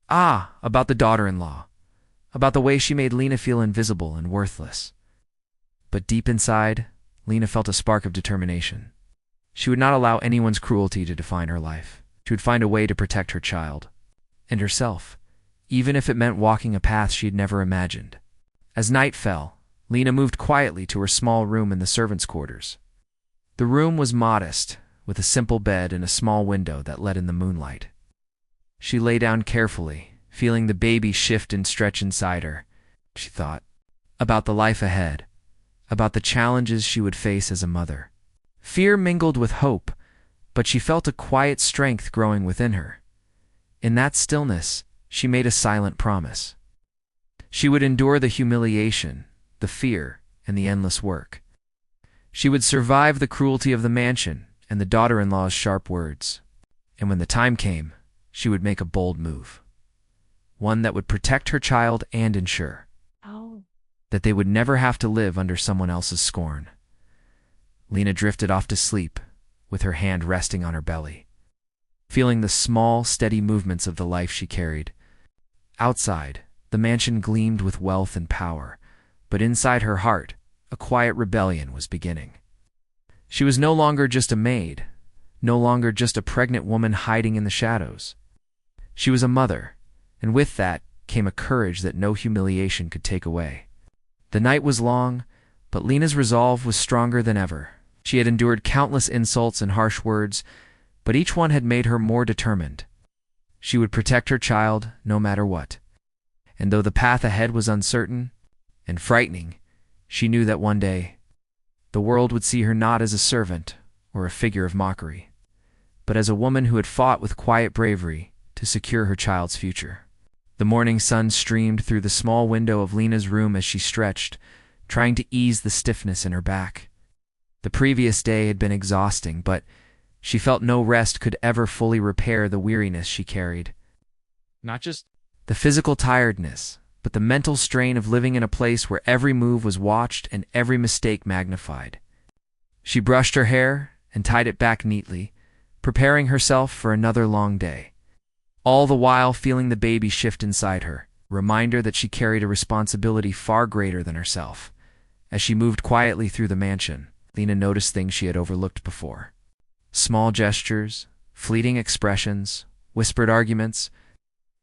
About the daughter-in-law. About the way she made Lena feel invisible and worthless. But deep inside, Lena felt a spark of determination. She would not allow anyone's cruelty to define her life. She would find a way to protect her child. And herself, even if it meant walking a path she had never imagined. As night fell, Lena moved quietly to her small room in the servants' quarters. The room was modest, with a simple bed and a small window that let in the moonlight. She lay down carefully, feeling the baby shift and stretch inside her. She thought about the life ahead, about the challenges she would face as a mother. Fear mingled with hope, but she felt a quiet strength growing within her. In that stillness, she made a silent promise. She would endure the humiliation, the fear, and the endless work. She would survive the cruelty of the mansion and the daughter-in-law's sharp words. And when the time came, she would make a bold move. One that would protect her child and ensure that they would never have to live under someone else's scorn. Lena drifted off to sleep, with her hand resting on her belly, feeling the small, steady movements of the life she carried. Outside, the mansion gleamed with wealth and power, but inside her heart, a quiet rebellion was beginning. She was no longer just a maid, no longer just a pregnant woman hiding in the shadows. She was a mother, and with that came a courage that no humiliation could take away. The night was long, but Lena's resolve was stronger than ever. She had endured countless insults and harsh words, but each one had made her more determined. She would protect her child no matter what. And though the path ahead was uncertain and frightening, she knew that one day the world would see her not as a servant or a figure of mockery, but as a woman who had fought with quiet bravery to secure her child's future. The morning sun streamed through the small window of Lena's room as she stretched, trying to ease the stiffness in her back. The previous day had been exhausting, but she felt no rest could ever fully repair the weariness she carried. Not just the physical tiredness, but the mental strain of living in a place where every move was watched and every mistake magnified. She brushed her hair and tied it back neatly, preparing herself for another long day. All the while feeling the baby shift inside her, a reminder that she carried a responsibility far greater than herself. As she moved quietly through the mansion, Lena noticed things she had overlooked before. Small gestures, fleeting expressions, whispered arguments.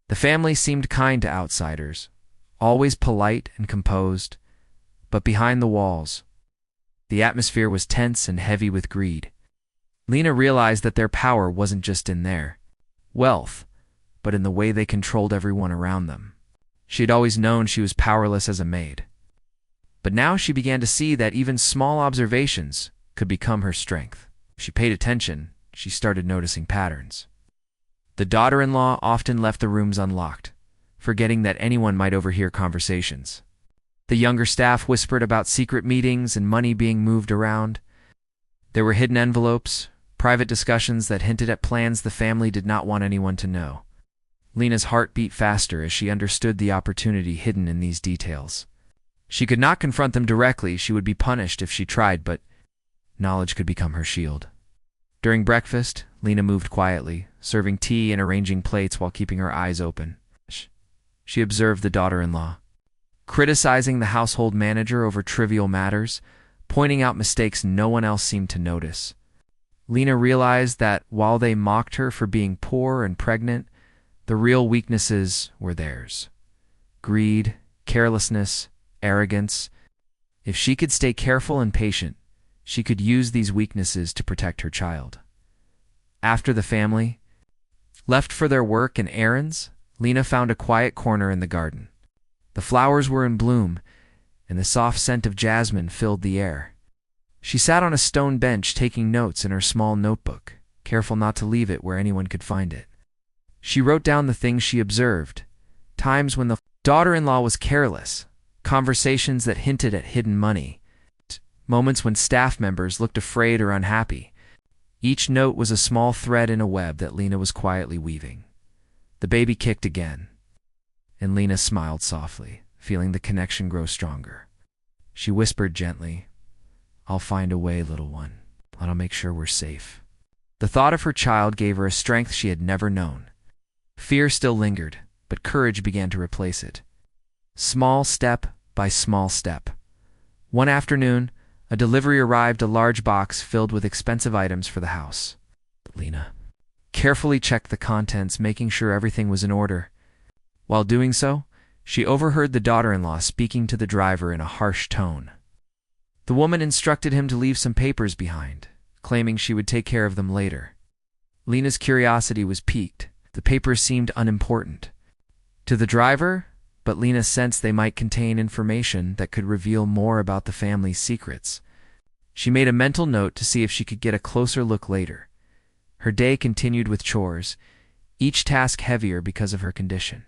The family seemed kind to outsiders, always polite and composed, but behind the walls, the atmosphere was tense and heavy with greed. Lena realized that their power wasn't just in their wealth, but in the way they controlled everyone around them. She had always known she was powerless as a maid, but now she began to see that even small observations could become her strength. If she paid attention, she started noticing patterns. The daughter-in-law often left the rooms unlocked, forgetting that anyone might overhear conversations. The younger staff whispered about secret meetings and money being moved around. There were hidden envelopes, private discussions that hinted at plans the family did not want anyone to know. Lena's heart beat faster as she understood the opportunity hidden in these details. She could not confront them directly, she would be punished if she tried, but knowledge could become her shield. During breakfast, Lena moved quietly, serving tea and arranging plates while keeping her eyes open. She observed the daughter-in-law, criticizing the household manager over trivial matters, pointing out mistakes no one else seemed to notice. Lena realized that while they mocked her for being poor and pregnant, the real weaknesses were theirs. Greed, carelessness, arrogance. If she could stay careful and patient, she could use these weaknesses to protect her child. After the family left for their work and errands, Lena found a quiet corner in the garden. The flowers were in bloom, and the soft scent of jasmine filled the air. She sat on a stone bench taking notes in her small notebook, careful not to leave it where anyone could find it. She wrote down the things she observed, times when the daughter-in-law was careless, conversations that hinted at hidden money, moments when staff members looked afraid or unhappy. Each note was a small thread in a web that Lena was quietly weaving. The baby kicked again, and Lena smiled softly, feeling the connection grow stronger. She whispered gently, "I'll find a way, little one, and I'll make sure we're safe." The thought of her child gave her a strength she had never known. Fear still lingered, but courage began to replace it. Small step by small step. One afternoon, a delivery arrived, a large box filled with expensive items for the house. Lena carefully checked the contents, making sure everything was in order. While doing so, she overheard the daughter-in-law speaking to the driver in a harsh tone. The woman instructed him to leave some papers behind, claiming she would take care of them later. Lena's curiosity was piqued. The papers seemed unimportant to the driver, but Lena sensed they might contain information that could reveal more about the family's secrets. She made a mental note to see if she could get a closer look later. Her day continued with chores, each task heavier because of her condition.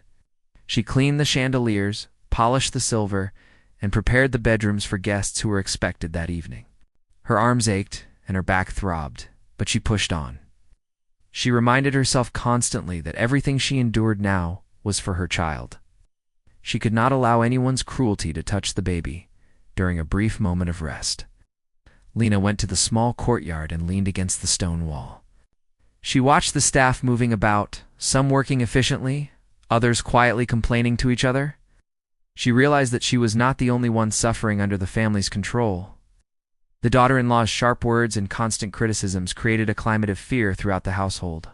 She cleaned the chandeliers, polished the silver, and prepared the bedrooms for guests who were expected that evening. Her arms ached and her back throbbed, but she pushed on. She reminded herself constantly that everything she endured now was for her child. She could not allow anyone's cruelty to touch the baby. During a brief moment of rest, Lena went to the small courtyard and leaned against the stone wall. She watched the staff moving about, some working efficiently, others quietly complaining to each other. She realized that she was not the only one suffering under the family's control. The daughter-in-law's sharp words and constant criticisms created a climate of fear throughout the household.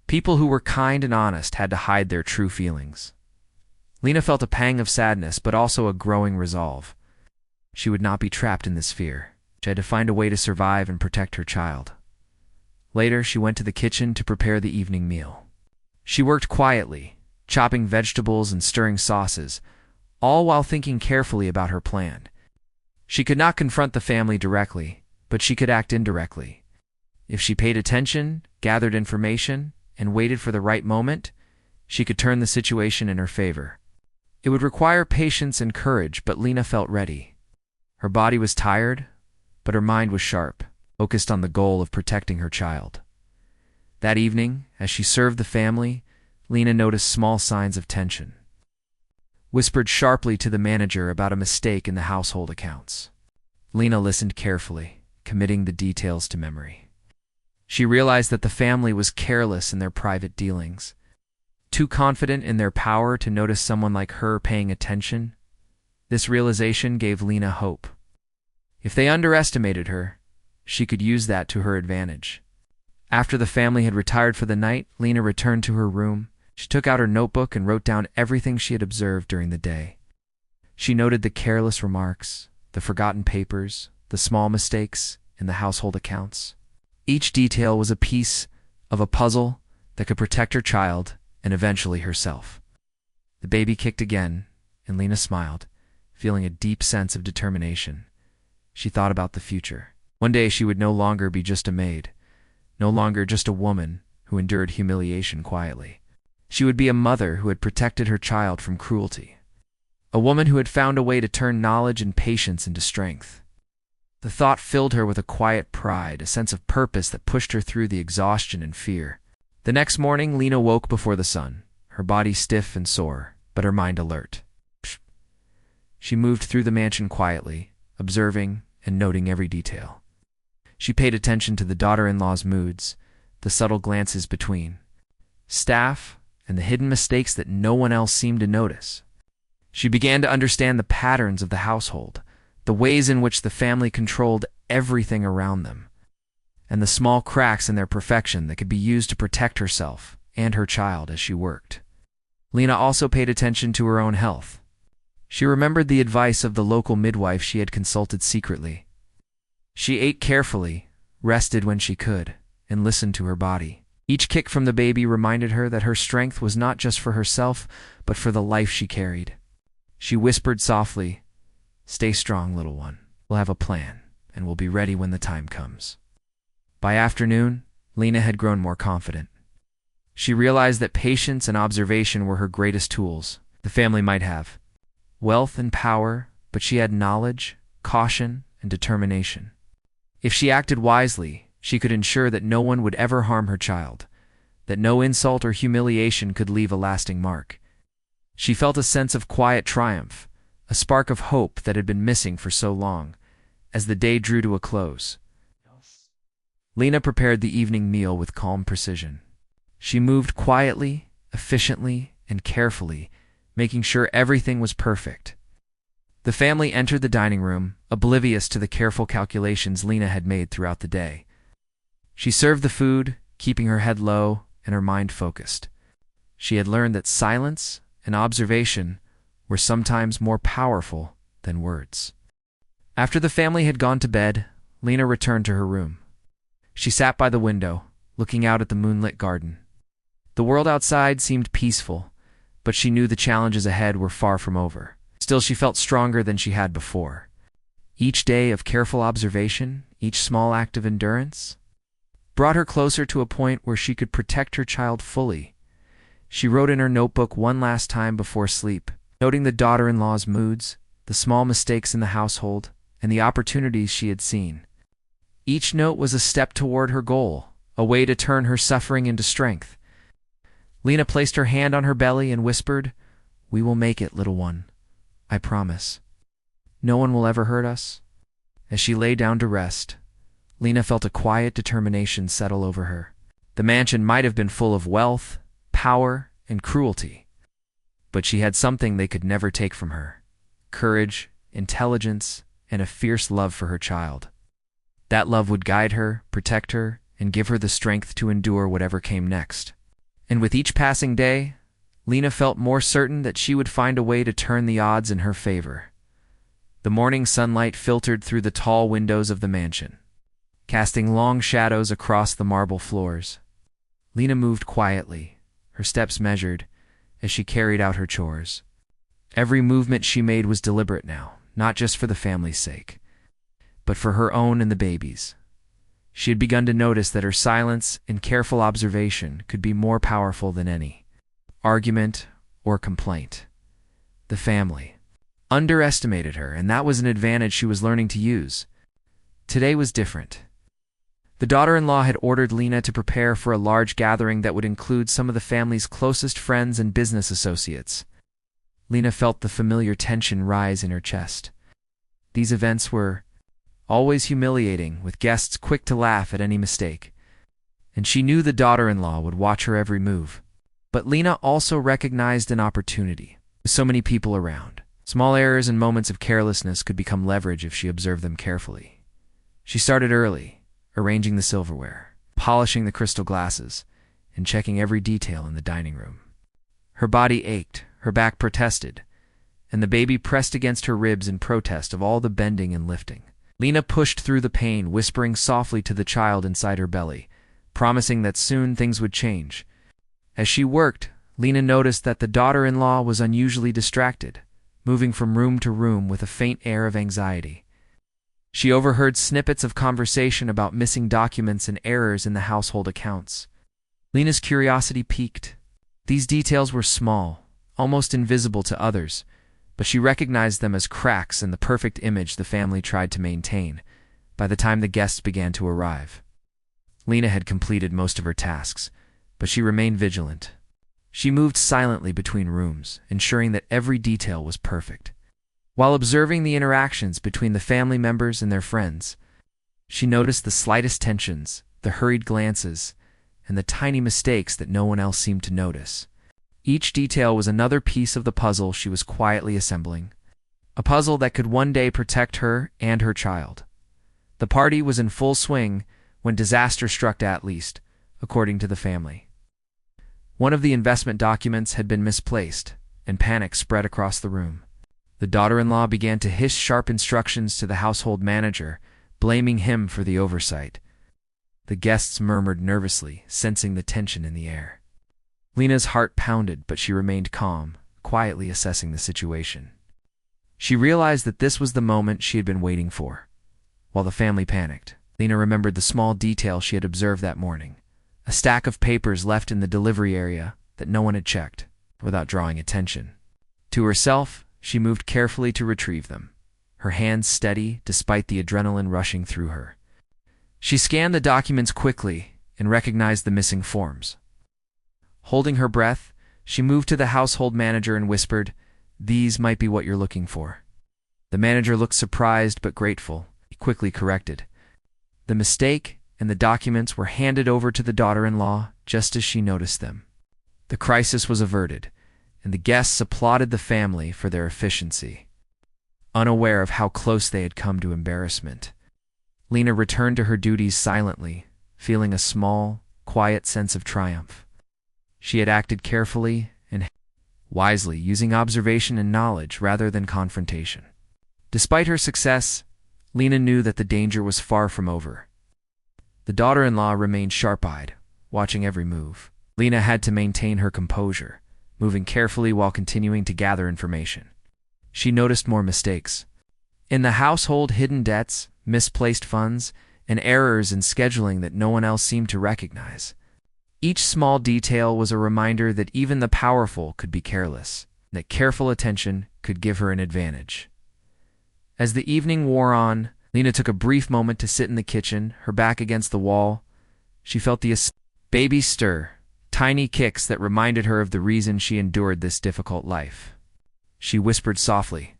People who were kind and honest had to hide their true feelings. Lena felt a pang of sadness, but also a growing resolve. She would not be trapped in this fear. She had to find a way to survive and protect her child. Later, she went to the kitchen to prepare the evening meal. She worked quietly, chopping vegetables and stirring sauces, all while thinking carefully about her plan. She could not confront the family directly, but she could act indirectly. If she paid attention, gathered information, and waited for the right moment, she could turn the situation in her favor. It would require patience and courage, but Lena felt ready. Her body was tired, but her mind was sharp, focused on the goal of protecting her child. That evening, as she served the family, Lena noticed small signs of tension. Whispered sharply to the manager about a mistake in the household accounts. Lena listened carefully, committing the details to memory. She realized that the family was careless in their private dealings, too confident in their power to notice someone like her paying attention. This realization gave Lena hope. If they underestimated her, she could use that to her advantage. After the family had retired for the night, Lena returned to her room. She took out her notebook and wrote down everything she had observed during the day. She noted the careless remarks, the forgotten papers, the small mistakes in the household accounts. Each detail was a piece of a puzzle that could protect her child and eventually herself. The baby kicked again, and Lena smiled, feeling a deep sense of determination. She thought about the future. One day she would no longer be just a maid, no longer just a woman who endured humiliation quietly. She would be a mother who had protected her child from cruelty, a woman who had found a way to turn knowledge and patience into strength. The thought filled her with a quiet pride, a sense of purpose that pushed her through the exhaustion and fear. The next morning, Lena woke before the sun, her body stiff and sore, but her mind alert. She moved through the mansion quietly, observing and noting every detail. She paid attention to the daughter-in-law's moods, the subtle glances between staff, and the hidden mistakes that no one else seemed to notice. She began to understand the patterns of the household, the ways in which the family controlled everything around them, and the small cracks in their perfection that could be used to protect herself and her child as she worked. Lena also paid attention to her own health. She remembered the advice of the local midwife she had consulted secretly. She ate carefully, rested when she could, and listened to her body. Each kick from the baby reminded her that her strength was not just for herself, but for the life she carried. She whispered softly, "Stay strong, little one. We'll have a plan, and we'll be ready when the time comes." By afternoon, Lena had grown more confident. She realized that patience and observation were her greatest tools. The family might have wealth and power, but she had knowledge, caution, and determination. If she acted wisely, she could ensure that no one would ever harm her child, that no insult or humiliation could leave a lasting mark. She felt a sense of quiet triumph, a spark of hope that had been missing for so long, as the day drew to a close. Lena prepared the evening meal with calm precision. She moved quietly, efficiently, and carefully, making sure everything was perfect. The family entered the dining room, oblivious to the careful calculations Lena had made throughout the day. She served the food, keeping her head low and her mind focused. She had learned that silence and observation were sometimes more powerful than words. After the family had gone to bed, Lena returned to her room. She sat by the window, looking out at the moonlit garden. The world outside seemed peaceful, but she knew the challenges ahead were far from over. Still, she felt stronger than she had before. Each day of careful observation, each small act of endurance, brought her closer to a point where she could protect her child fully. She wrote in her notebook one last time before sleep, noting the daughter-in-law's moods, the small mistakes in the household, and the opportunities she had seen. Each note was a step toward her goal, a way to turn her suffering into strength. Lena placed her hand on her belly and whispered, "We will make it, little one. I promise. No one will ever hurt us." As she lay down to rest, Lena felt a quiet determination settle over her. The mansion might have been full of wealth, power, and cruelty, but she had something they could never take from her: courage, intelligence, and a fierce love for her child. That love would guide her, protect her, and give her the strength to endure whatever came next. And with each passing day, Lena felt more certain that she would find a way to turn the odds in her favor. The morning sunlight filtered through the tall windows of the mansion, casting long shadows across the marble floors. Lena moved quietly, her steps measured, as she carried out her chores. Every movement she made was deliberate now, not just for the family's sake, but for her own and the baby's. She had begun to notice that her silence and careful observation could be more powerful than any argument or complaint. The family underestimated her, and that was an advantage she was learning to use. Today was different. The daughter-in-law had ordered Lena to prepare for a large gathering that would include some of the family's closest friends and business associates. Lena felt the familiar tension rise in her chest. These events were always humiliating, with guests quick to laugh at any mistake, and she knew the daughter-in-law would watch her every move. But Lena also recognized an opportunity. With so many people around, small errors and moments of carelessness could become leverage if she observed them carefully. She started early, arranging the silverware, polishing the crystal glasses, and checking every detail in the dining room. Her body ached, her back protested, and the baby pressed against her ribs in protest of all the bending and lifting. Lena pushed through the pain, whispering softly to the child inside her belly, promising that soon things would change. As she worked, Lena noticed that the daughter-in-law was unusually distracted, moving from room to room with a faint air of anxiety. She overheard snippets of conversation about missing documents and errors in the household accounts. Lena's curiosity piqued. These details were small, almost invisible to others, but she recognized them as cracks in the perfect image the family tried to maintain by the time the guests began to arrive. Lena had completed most of her tasks, but she remained vigilant. She moved silently between rooms, ensuring that every detail was perfect. While observing the interactions between the family members and their friends, she noticed the slightest tensions, the hurried glances, and the tiny mistakes that no one else seemed to notice. Each detail was another piece of the puzzle she was quietly assembling, a puzzle that could one day protect her and her child. The party was in full swing when disaster struck, at least, according to the family. One of the investment documents had been misplaced, and panic spread across the room. The daughter-in-law began to hiss sharp instructions to the household manager, blaming him for the oversight. The guests murmured nervously, sensing the tension in the air. Lena's heart pounded, but she remained calm, quietly assessing the situation. She realized that this was the moment she had been waiting for. While the family panicked, Lena remembered the small detail she had observed that morning: a stack of papers left in the delivery area that no one had checked, without drawing attention. To herself, she moved carefully to retrieve them, her hands steady despite the adrenaline rushing through her. She scanned the documents quickly and recognized the missing forms. Holding her breath, she moved to the household manager and whispered, "These might be what you're looking for." The manager looked surprised but grateful. He quickly corrected the mistake, and the documents were handed over to the daughter-in-law just as she noticed them. The crisis was averted, and the guests applauded the family for their efficiency, unaware of how close they had come to embarrassment. Lena returned to her duties silently, feeling a small, quiet sense of triumph. She had acted carefully and wisely, using observation and knowledge rather than confrontation. Despite her success, Lena knew that the danger was far from over. The daughter-in-law remained sharp-eyed, watching every move. Lena had to maintain her composure, moving carefully while continuing to gather information. She noticed more mistakes in the household: hidden debts, misplaced funds, and errors in scheduling that no one else seemed to recognize. Each small detail was a reminder that even the powerful could be careless, that careful attention could give her an advantage. As the evening wore on, Lena took a brief moment to sit in the kitchen, her back against the wall. She felt the baby stir, tiny kicks that reminded her of the reason she endured this difficult life. She whispered softly,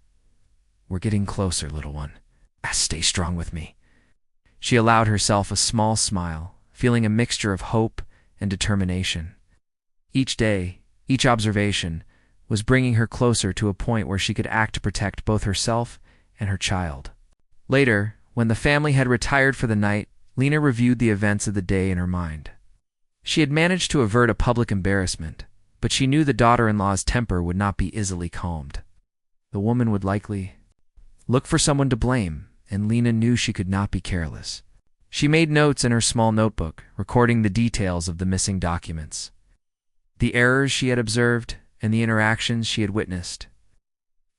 "We're getting closer, little one. Stay strong with me." She allowed herself a small smile, feeling a mixture of hope and determination. Each day, each observation, was bringing her closer to a point where she could act to protect both herself and her child. Later, when the family had retired for the night, Lena reviewed the events of the day in her mind. She had managed to avert a public embarrassment, but she knew the daughter-in-law's temper would not be easily calmed. The woman would likely look for someone to blame, and Lena knew she could not be careless. She made notes in her small notebook, recording the details of the missing documents, the errors she had observed, and the interactions she had witnessed.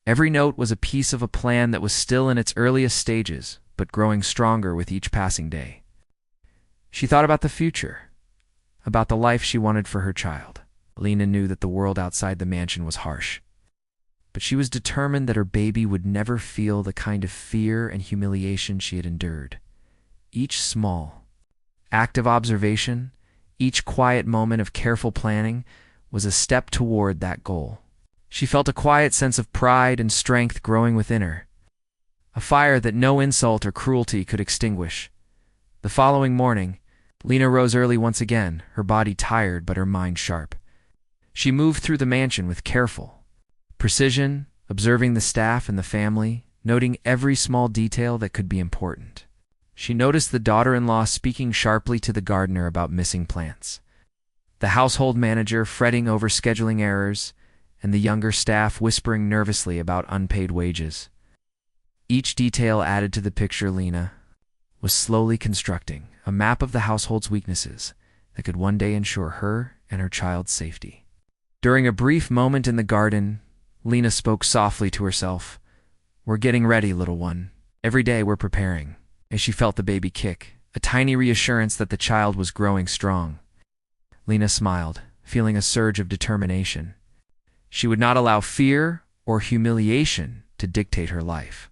Every note was a piece of a plan that was still in its earliest stages, but growing stronger with each passing day. She thought about the future, about the life she wanted for her child. Lena knew that the world outside the mansion was harsh, but she was determined that her baby would never feel the kind of fear and humiliation she had endured. Each small act of observation, each quiet moment of careful planning, was a step toward that goal. She felt a quiet sense of pride and strength growing within her, a fire that no insult or cruelty could extinguish. The following morning, Lena rose early once again, her body tired but her mind sharp. She moved through the mansion with careful precision, observing the staff and the family, noting every small detail that could be important. She noticed the daughter-in-law speaking sharply to the gardener about missing plants, the household manager fretting over scheduling errors, and the younger staff whispering nervously about unpaid wages. Each detail added to the picture Lena was slowly constructing, a map of the household's weaknesses that could one day ensure her and her child's safety. During a brief moment in the garden, Lena spoke softly to herself, "We're getting ready, little one. Every day we're preparing." As she felt the baby kick, a tiny reassurance that the child was growing strong, Lena smiled, feeling a surge of determination. She would not allow fear or humiliation to dictate her life.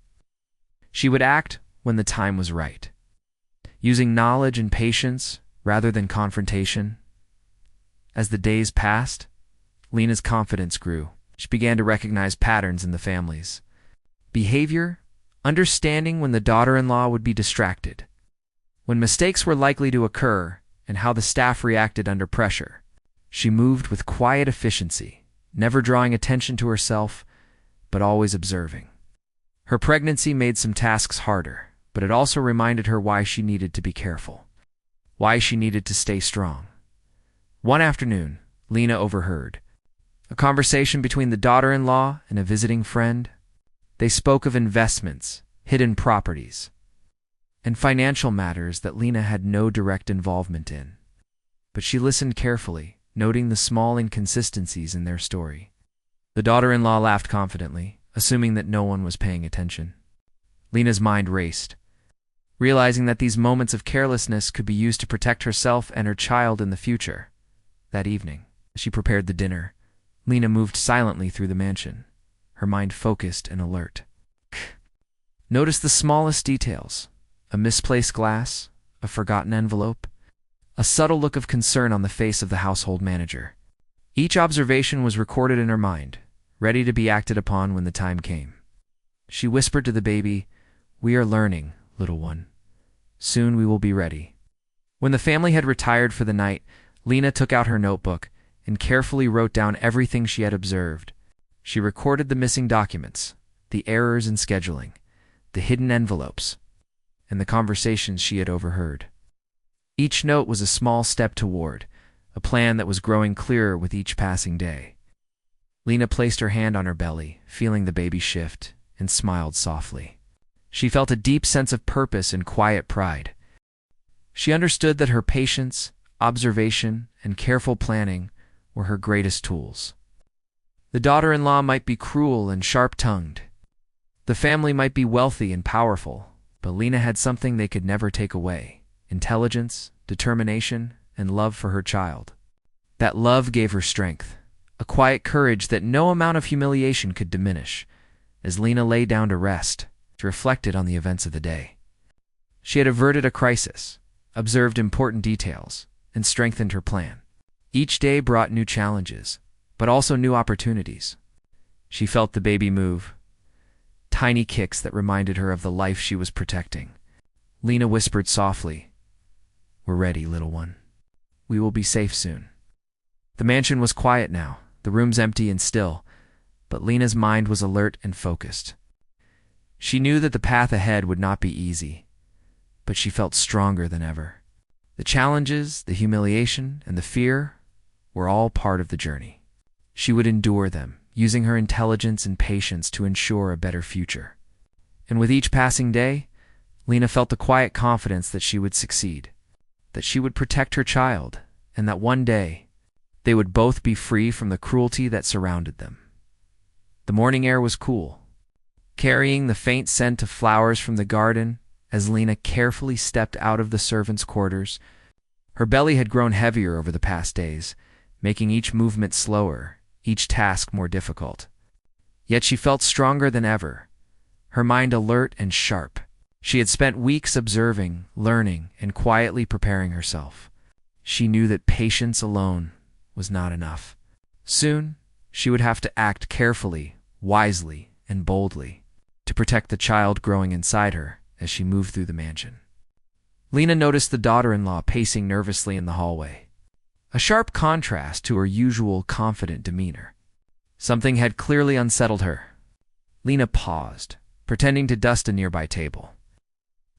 She would act when the time was right, using knowledge and patience rather than confrontation. As the days passed, Lena's confidence grew. She began to recognize patterns in the family's behavior, understanding when the daughter-in-law would be distracted, when mistakes were likely to occur, and how the staff reacted under pressure. She moved with quiet efficiency, never drawing attention to herself, but always observing. Her pregnancy made some tasks harder, but it also reminded her why she needed to be careful, why she needed to stay strong. One afternoon, Lena overheard a conversation between the daughter-in-law and a visiting friend. They spoke of investments, hidden properties, and financial matters that Lena had no direct involvement in. But she listened carefully, noting the small inconsistencies in their story. The daughter-in-law laughed confidently, assuming that no one was paying attention. Lena's mind raced, realizing that these moments of carelessness could be used to protect herself and her child in the future. That evening, as she prepared the dinner, Lena moved silently through the mansion, her mind focused and alert. Notice the smallest details: a misplaced glass, a forgotten envelope, a subtle look of concern on the face of the household manager. Each observation was recorded in her mind, ready to be acted upon when the time came. She whispered to the baby, "We are learning, little one. Soon we will be ready." When the family had retired for the night, Lena took out her notebook and carefully wrote down everything she had observed. She recorded the missing documents, the errors in scheduling, the hidden envelopes, and the conversations she had overheard. Each note was a small step toward a plan that was growing clearer with each passing day. Lena placed her hand on her belly, feeling the baby shift, and smiled softly. She felt a deep sense of purpose and quiet pride. She understood that her patience, observation, and careful planning were her greatest tools. The daughter-in-law might be cruel and sharp-tongued. The family might be wealthy and powerful, but Lena had something they could never take away: intelligence, determination, and love for her child. That love gave her strength, a quiet courage that no amount of humiliation could diminish. As Lena lay down to rest, she reflected on the events of the day. She had averted a crisis, observed important details, and strengthened her plan. Each day brought new challenges, but also new opportunities. She felt the baby move, tiny kicks that reminded her of the life she was protecting. Lena whispered softly, "We're ready, little one. We will be safe soon." The mansion was quiet now, the rooms empty and still, but Lena's mind was alert and focused. She knew that the path ahead would not be easy, but she felt stronger than ever. The challenges, the humiliation, and the fear were all part of the journey. She would endure them, using her intelligence and patience to ensure a better future. And with each passing day, Lena felt the quiet confidence that she would succeed, that she would protect her child, and that one day they would both be free from the cruelty that surrounded them. The morning air was cool, carrying the faint scent of flowers from the garden. As Lena carefully stepped out of the servants' quarters, her belly had grown heavier over the past days, making each movement slower, each task more difficult. Yet she felt stronger than ever, her mind alert and sharp. She had spent weeks observing, learning, and quietly preparing herself. She knew that patience alone was not enough. Soon, she would have to act carefully, wisely, and boldly to protect the child growing inside her as she moved through the mansion. Lena noticed the daughter-in-law pacing nervously in the hallway, a sharp contrast to her usual confident demeanor. Something had clearly unsettled her. Lena paused, pretending to dust a nearby table.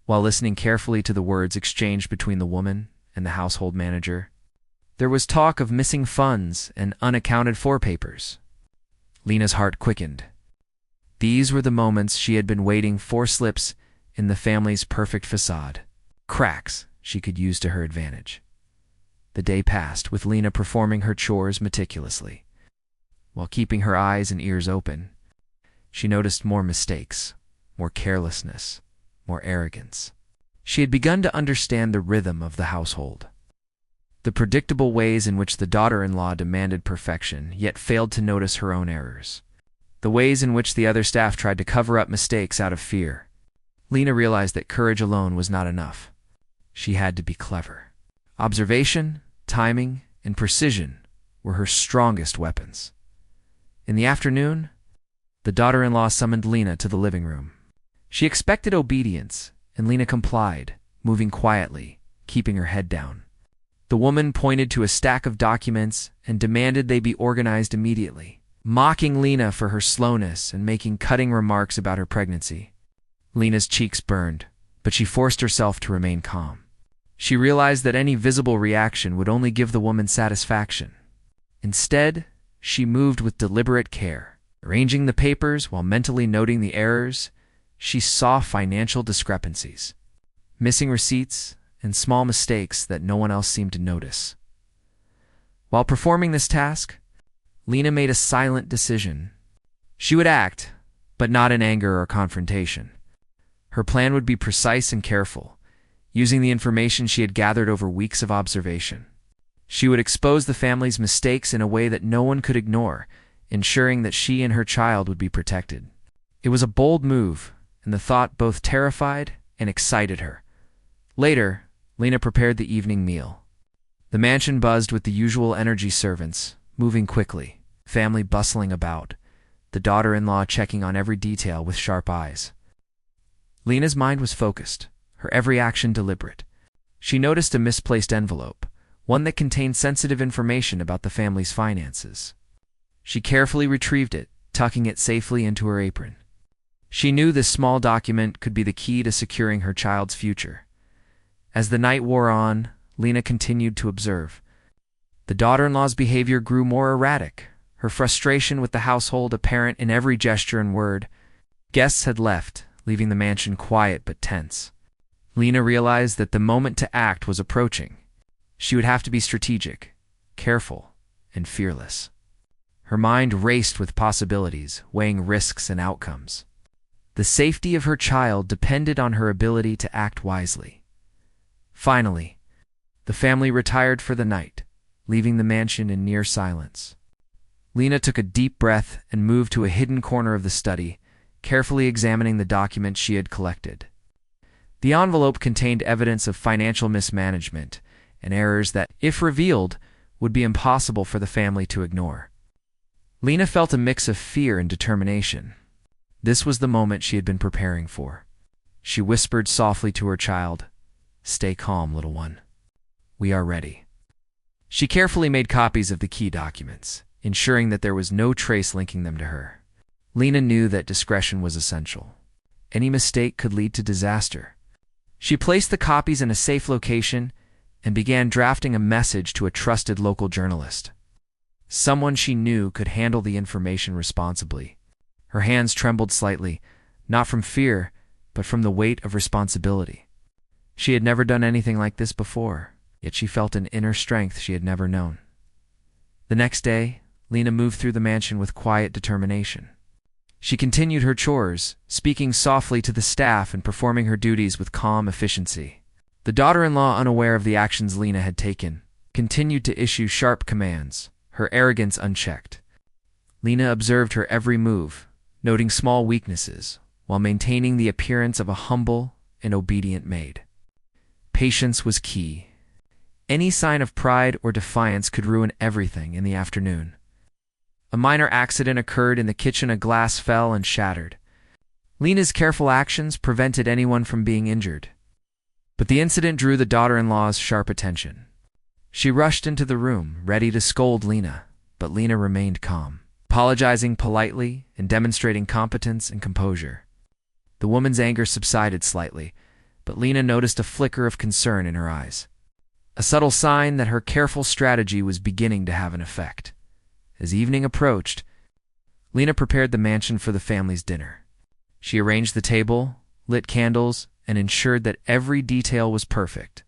While listening carefully to the words exchanged between the woman and the household manager, there was talk of missing funds and unaccounted-for papers. Lena's heart quickened. These were the moments she had been waiting for: slips in the family's perfect facade, cracks she could use to her advantage. The day passed with Lena performing her chores meticulously. While keeping her eyes and ears open, she noticed more mistakes, more carelessness, more arrogance. She had begun to understand the rhythm of the household, the predictable ways in which the daughter-in-law demanded perfection yet failed to notice her own errors, the ways in which the other staff tried to cover up mistakes out of fear. Lena realized that courage alone was not enough. She had to be clever. Observation, timing, and precision were her strongest weapons. In the afternoon, the daughter-in-law summoned Lena to the living room. She expected obedience, and Lena complied, moving quietly, keeping her head down. The woman pointed to a stack of documents and demanded they be organized immediately, mocking Lena for her slowness and making cutting remarks about her pregnancy. Lena's cheeks burned, but she forced herself to remain calm. She realized that any visible reaction would only give the woman satisfaction. Instead, she moved with deliberate care, arranging the papers while mentally noting the errors. She saw financial discrepancies, missing receipts, and small mistakes that no one else seemed to notice. While performing this task, Lena made a silent decision. She would act, but not in anger or confrontation. Her plan would be precise and careful, using the information she had gathered over weeks of observation. She would expose the family's mistakes in a way that no one could ignore, ensuring that she and her child would be protected. It was a bold move, and the thought both terrified and excited her. Later, Lena prepared the evening meal. The mansion buzzed with the usual energy: servants, moving quickly, family bustling about, the daughter-in-law checking on every detail with sharp eyes. Lena's mind was focused, her every action deliberate. She noticed a misplaced envelope, one that contained sensitive information about the family's finances. She carefully retrieved it, tucking it safely into her apron. She knew this small document could be the key to securing her child's future. As the night wore on, Lena continued to observe. The daughter-in-law's behavior grew more erratic, her frustration with the household apparent in every gesture and word. Guests had left, leaving the mansion quiet but tense. Lena realized that the moment to act was approaching. She would have to be strategic, careful, and fearless. Her mind raced with possibilities, weighing risks and outcomes. The safety of her child depended on her ability to act wisely. Finally, the family retired for the night, leaving the mansion in near silence. Lena took a deep breath and moved to a hidden corner of the study, carefully examining the document she had collected. The envelope contained evidence of financial mismanagement and errors that, if revealed, would be impossible for the family to ignore. Lena felt a mix of fear and determination. This was the moment she had been preparing for. She whispered softly to her child, "Stay calm, little one. We are ready." She carefully made copies of the key documents, ensuring that there was no trace linking them to her. Lena knew that discretion was essential. Any mistake could lead to disaster. She placed the copies in a safe location and began drafting a message to a trusted local journalist. Someone she knew could handle the information responsibly. Her hands trembled slightly, not from fear, but from the weight of responsibility. She had never done anything like this before, yet she felt an inner strength she had never known. The next day, Lena moved through the mansion with quiet determination. She continued her chores, speaking softly to the staff and performing her duties with calm efficiency. The daughter-in-law, unaware of the actions Lena had taken, continued to issue sharp commands, her arrogance unchecked. Lena observed her every move, noting small weaknesses, while maintaining the appearance of a humble and obedient maid. Patience was key. Any sign of pride or defiance could ruin everything in the afternoon. A minor accident occurred in the kitchen. A glass fell and shattered. Lena's careful actions prevented anyone from being injured. But the incident drew the daughter-in-law's sharp attention. She rushed into the room, ready to scold Lena, but Lena remained calm, apologizing politely and demonstrating competence and composure. The woman's anger subsided slightly, but Lena noticed a flicker of concern in her eyes, a subtle sign that her careful strategy was beginning to have an effect. As evening approached, Lena prepared the mansion for the family's dinner. She arranged the table, lit candles, and ensured that every detail was perfect.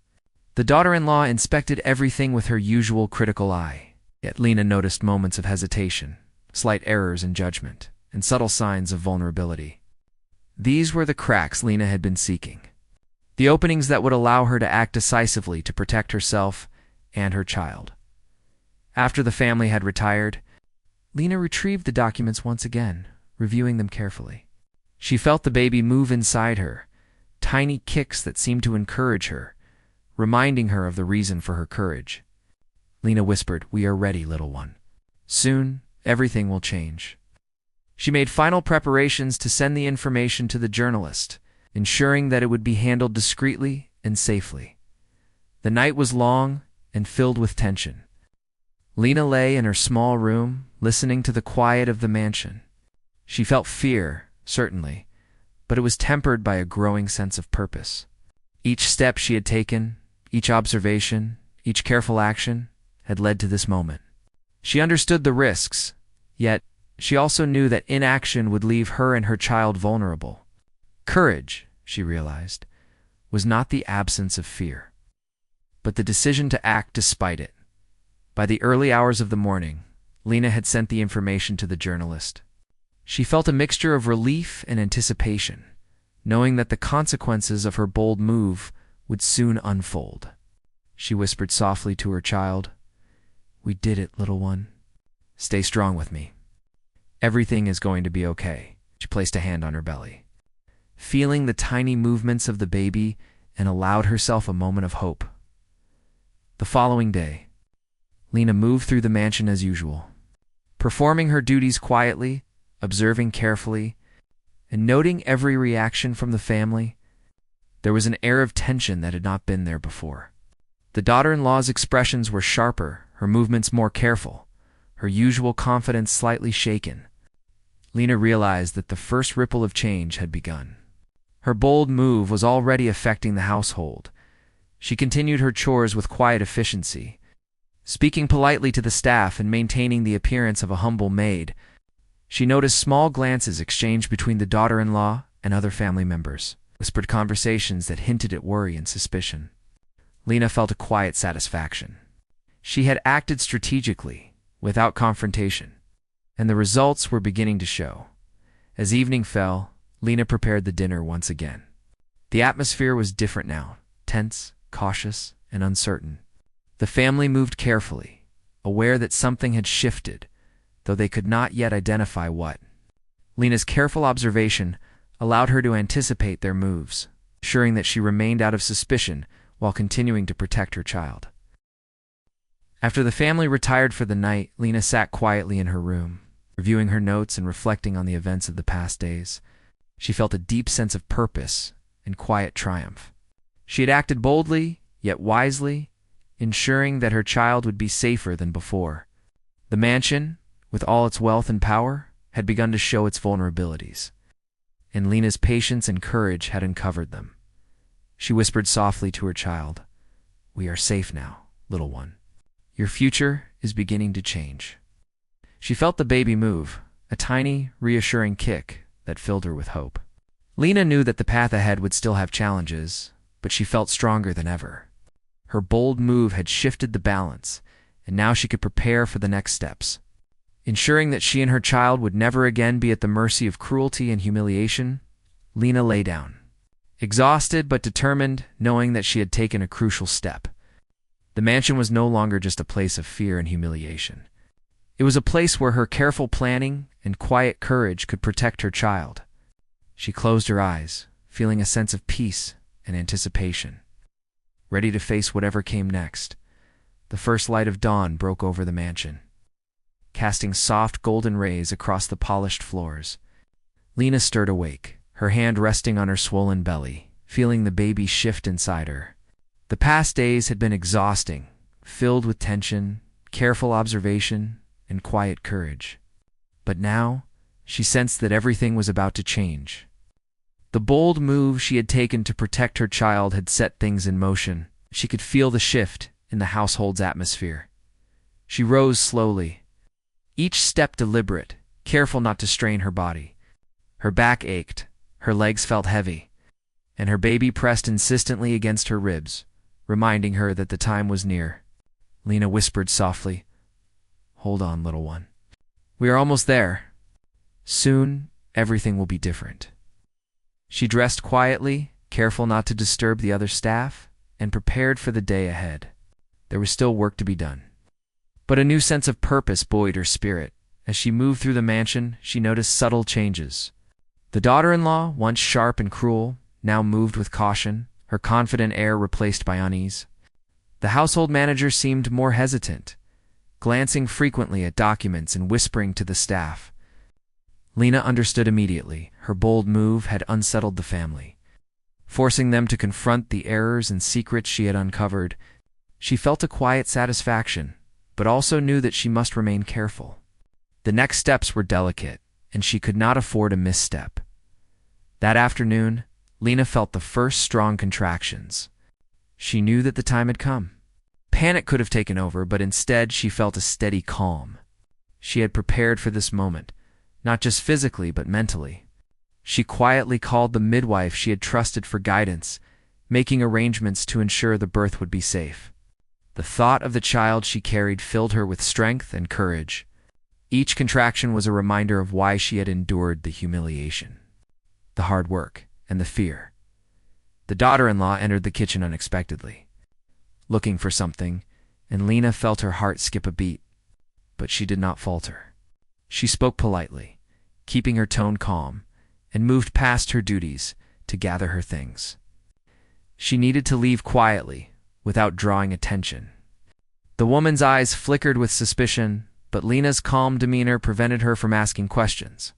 The daughter-in-law inspected everything with her usual critical eye, yet Lena noticed moments of hesitation, slight errors in judgment, and subtle signs of vulnerability. These were the cracks Lena had been seeking, the openings that would allow her to act decisively to protect herself and her child. After the family had retired, Lena retrieved the documents once again, reviewing them carefully. She felt the baby move inside her, tiny kicks that seemed to encourage her, reminding her of the reason for her courage. Lena whispered, "We are ready, little one. Soon, everything will change." She made final preparations to send the information to the journalist, ensuring that it would be handled discreetly and safely. The night was long and filled with tension. Lena lay in her small room, listening to the quiet of the mansion. She felt fear, certainly, but it was tempered by a growing sense of purpose. Each step she had taken, each observation, each careful action, had led to this moment. She understood the risks, yet she also knew that inaction would leave her and her child vulnerable. Courage, she realized, was not the absence of fear, but the decision to act despite it. By the early hours of the morning, Lena had sent the information to the journalist. She felt a mixture of relief and anticipation, knowing that the consequences of her bold move would soon unfold. She whispered softly to her child, "We did it, little one. Stay strong with me. Everything is going to be okay." She placed a hand on her belly, feeling the tiny movements of the baby, and allowed herself a moment of hope. The following day, Lena moved through the mansion as usual, performing her duties quietly, observing carefully, and noting every reaction from the family. There was an air of tension that had not been there before. The daughter-in-law's expressions were sharper, her movements more careful, her usual confidence slightly shaken. Lena realized that the first ripple of change had begun. Her bold move was already affecting the household. She continued her chores with quiet efficiency, speaking politely to the staff and maintaining the appearance of a humble maid. She noticed small glances exchanged between the daughter-in-law and other family members, whispered conversations that hinted at worry and suspicion. Lena felt a quiet satisfaction. She had acted strategically, without confrontation, and the results were beginning to show. As evening fell, Lena prepared the dinner once again. The atmosphere was different now, tense, cautious, and uncertain. The family moved carefully, aware that something had shifted, though they could not yet identify what. Lena's careful observation allowed her to anticipate their moves, ensuring that she remained out of suspicion while continuing to protect her child. After the family retired for the night, Lena sat quietly in her room, reviewing her notes and reflecting on the events of the past days. She felt a deep sense of purpose and quiet triumph. She had acted boldly, yet wisely, ensuring that her child would be safer than before. The mansion, with all its wealth and power, had begun to show its vulnerabilities, and Lena's patience and courage had uncovered them. She whispered softly to her child, "We are safe now, little one. Your future is beginning to change." She felt the baby move, a tiny, reassuring kick that filled her with hope. Lena knew that the path ahead would still have challenges, but she felt stronger than ever. Her bold move had shifted the balance, and now she could prepare for the next steps. Ensuring that she and her child would never again be at the mercy of cruelty and humiliation, Lena lay down, exhausted but determined, knowing that she had taken a crucial step. The mansion was no longer just a place of fear and humiliation. It was a place where her careful planning and quiet courage could protect her child. She closed her eyes, feeling a sense of peace and anticipation, ready to face whatever came next. The first light of dawn broke over the mansion, casting soft golden rays across the polished floors. Lena stirred awake, her hand resting on her swollen belly, feeling the baby shift inside her. The past days had been exhausting, filled with tension, careful observation, and quiet courage. But now, she sensed that everything was about to change. The bold move she had taken to protect her child had set things in motion. She could feel the shift in the household's atmosphere. She rose slowly, each step deliberate, careful not to strain her body. Her back ached, her legs felt heavy, and her baby pressed insistently against her ribs, reminding her that the time was near. Lena whispered softly, "Hold on, little one. We are almost there. Soon, everything will be different." She dressed quietly, careful not to disturb the other staff, and prepared for the day ahead. There was still work to be done, but a new sense of purpose buoyed her spirit. As she moved through the mansion, she noticed subtle changes. The daughter-in-law, once sharp and cruel, now moved with caution, her confident air replaced by unease. The household manager seemed more hesitant, glancing frequently at documents and whispering to the staff. Lena understood immediately. Her bold move had unsettled the family, forcing them to confront the errors and secrets she had uncovered. She felt a quiet satisfaction, but also knew that she must remain careful. The next steps were delicate, and she could not afford a misstep. That afternoon, Lena felt the first strong contractions. She knew that the time had come. Panic could have taken over, but instead she felt a steady calm. She had prepared for this moment, not just physically but mentally. She quietly called the midwife she had trusted for guidance, making arrangements to ensure the birth would be safe. The thought of the child she carried filled her with strength and courage. Each contraction was a reminder of why she had endured the humiliation, the hard work, and the fear. The daughter-in-law entered the kitchen unexpectedly, looking for something, and Lena felt her heart skip a beat. But she did not falter. She spoke politely, keeping her tone calm, and moved past her duties to gather her things. She needed to leave quietly, without drawing attention. The woman's eyes flickered with suspicion, but Lena's calm demeanor prevented her from asking questions.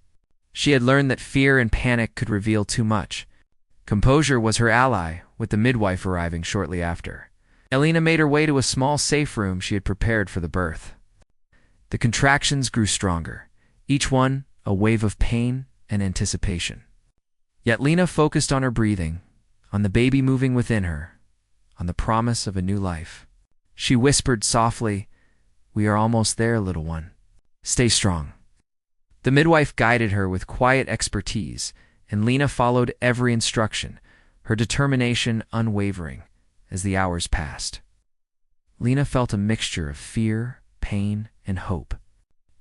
She had learned that fear and panic could reveal too much. Composure was her ally, with the midwife arriving shortly after. Lena made her way to a small safe room she had prepared for the birth. The contractions grew stronger, each one a wave of pain and anticipation. Yet Lena focused on her breathing, on the baby moving within her, on the promise of a new life. She whispered softly, "We are almost there, little one. Stay strong." The midwife guided her with quiet expertise, and Lena followed every instruction, her determination unwavering as the hours passed. Lena felt a mixture of fear, pain, and hope.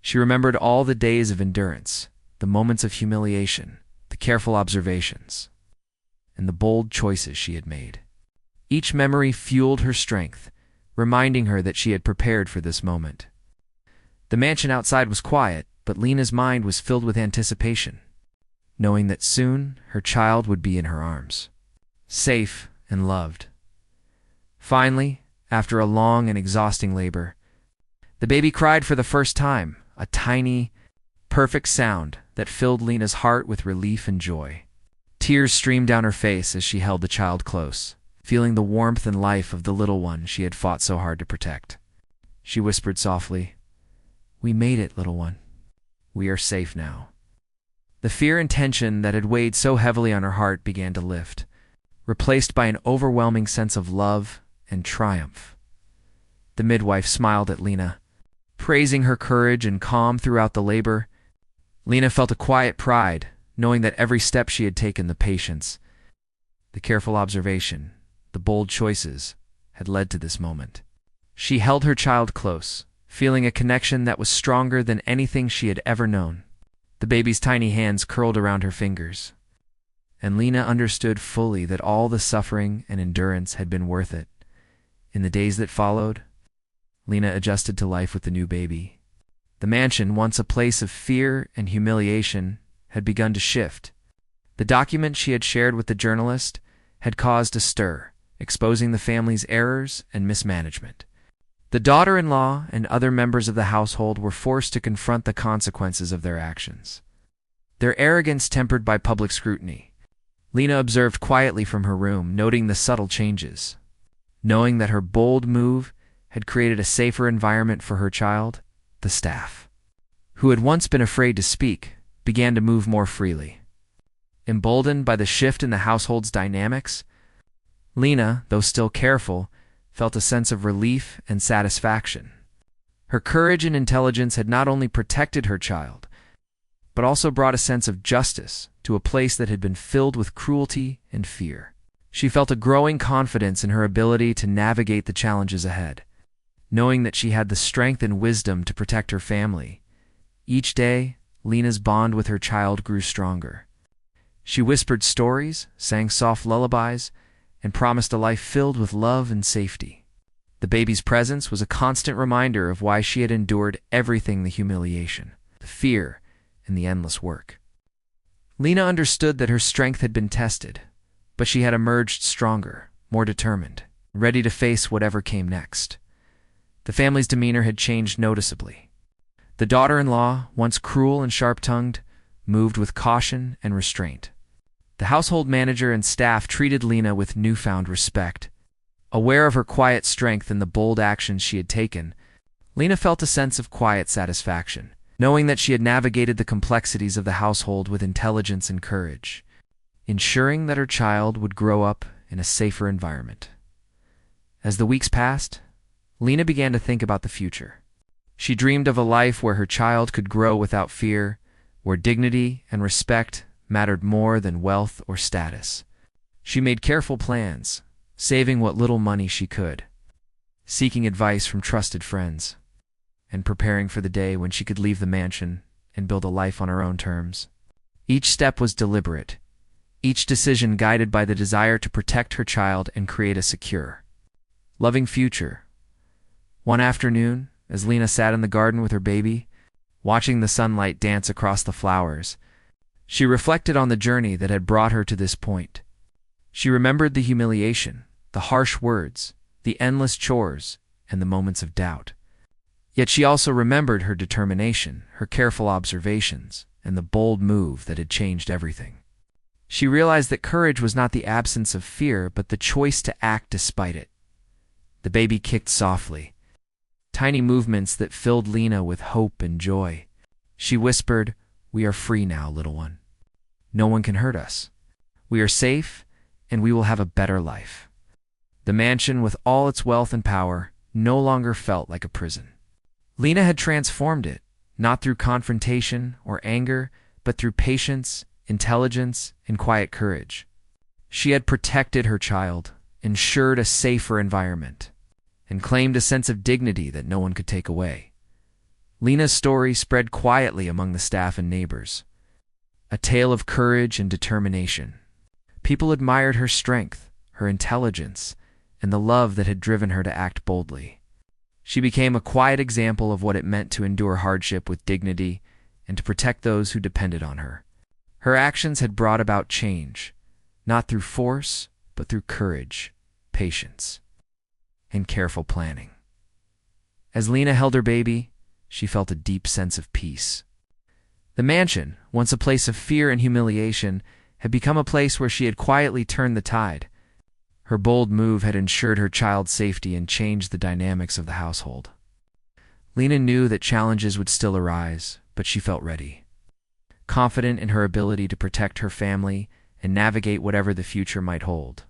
She remembered all the days of endurance, the moments of humiliation, the careful observations, and the bold choices she had made. Each memory fueled her strength, reminding her that she had prepared for this moment. The mansion outside was quiet, but Lena's mind was filled with anticipation, knowing that soon her child would be in her arms, safe and loved. Finally, after a long and exhausting labor, the baby cried for the first time, a tiny, perfect sound that filled Lena's heart with relief and joy. Tears streamed down her face as she held the child close, feeling the warmth and life of the little one she had fought so hard to protect. She whispered softly, "We made it, little one. We are safe now." The fear and tension that had weighed so heavily on her heart began to lift, replaced by an overwhelming sense of love and triumph. The midwife smiled at Lena, praising her courage and calm throughout the labor. Lena felt a quiet pride, knowing that every step she had taken, the patience, the careful observation, the bold choices, had led to this moment. She held her child close, feeling a connection that was stronger than anything she had ever known. The baby's tiny hands curled around her fingers, and Lena understood fully that all the suffering and endurance had been worth it. In the days that followed, Lena adjusted to life with the new baby. The mansion, once a place of fear and humiliation, had begun to shift. The document she had shared with the journalist had caused a stir, exposing the family's errors and mismanagement. The daughter-in-law and other members of the household were forced to confront the consequences of their actions. Their arrogance tempered by public scrutiny. Lena observed quietly from her room, noting the subtle changes. Knowing that her bold move had created a safer environment for her child, the staff, who had once been afraid to speak, began to move more freely. Emboldened by the shift in the household's dynamics, Lena, though still careful, felt a sense of relief and satisfaction. Her courage and intelligence had not only protected her child, but also brought a sense of justice to a place that had been filled with cruelty and fear. She felt a growing confidence in her ability to navigate the challenges ahead, knowing that she had the strength and wisdom to protect her family. Each day, Lena's bond with her child grew stronger. She whispered stories, sang soft lullabies, and promised a life filled with love and safety. The baby's presence was a constant reminder of why she had endured everything: the humiliation, the fear, and the endless work. Lena understood that her strength had been tested, but she had emerged stronger, more determined, ready to face whatever came next. The family's demeanor had changed noticeably. The daughter-in-law, once cruel and sharp-tongued, moved with caution and restraint. The household manager and staff treated Lena with newfound respect. Aware of her quiet strength and the bold actions she had taken, Lena felt a sense of quiet satisfaction, knowing that she had navigated the complexities of the household with intelligence and courage, ensuring that her child would grow up in a safer environment. As the weeks passed, Lena began to think about the future. She dreamed of a life where her child could grow without fear, where dignity and respect mattered more than wealth or status. She made careful plans, saving what little money she could, seeking advice from trusted friends, and preparing for the day when she could leave the mansion and build a life on her own terms. Each step was deliberate, each decision guided by the desire to protect her child and create a secure, loving future. One afternoon, as Lena sat in the garden with her baby, watching the sunlight dance across the flowers, she reflected on the journey that had brought her to this point. She remembered the humiliation, the harsh words, the endless chores, and the moments of doubt. Yet she also remembered her determination, her careful observations, and the bold move that had changed everything. She realized that courage was not the absence of fear, but the choice to act despite it. The baby kicked softly, tiny movements that filled Lena with hope and joy. She whispered, "We are free now, little one. No one can hurt us. We are safe, and we will have a better life." The mansion, with all its wealth and power, no longer felt like a prison. Lena had transformed it, not through confrontation or anger, but through patience, intelligence, and quiet courage. She had protected her child, ensured a safer environment, and claimed a sense of dignity that no one could take away. Lena's story spread quietly among the staff and neighbors, a tale of courage and determination. People admired her strength, her intelligence, and the love that had driven her to act boldly. She became a quiet example of what it meant to endure hardship with dignity and to protect those who depended on her. Her actions had brought about change, not through force, but through courage, patience, and careful planning. As Lena held her baby, she felt a deep sense of peace. The mansion, once a place of fear and humiliation, had become a place where she had quietly turned the tide. Her bold move had ensured her child's safety and changed the dynamics of the household. Lena knew that challenges would still arise, but she felt ready, confident in her ability to protect her family and navigate whatever the future might hold.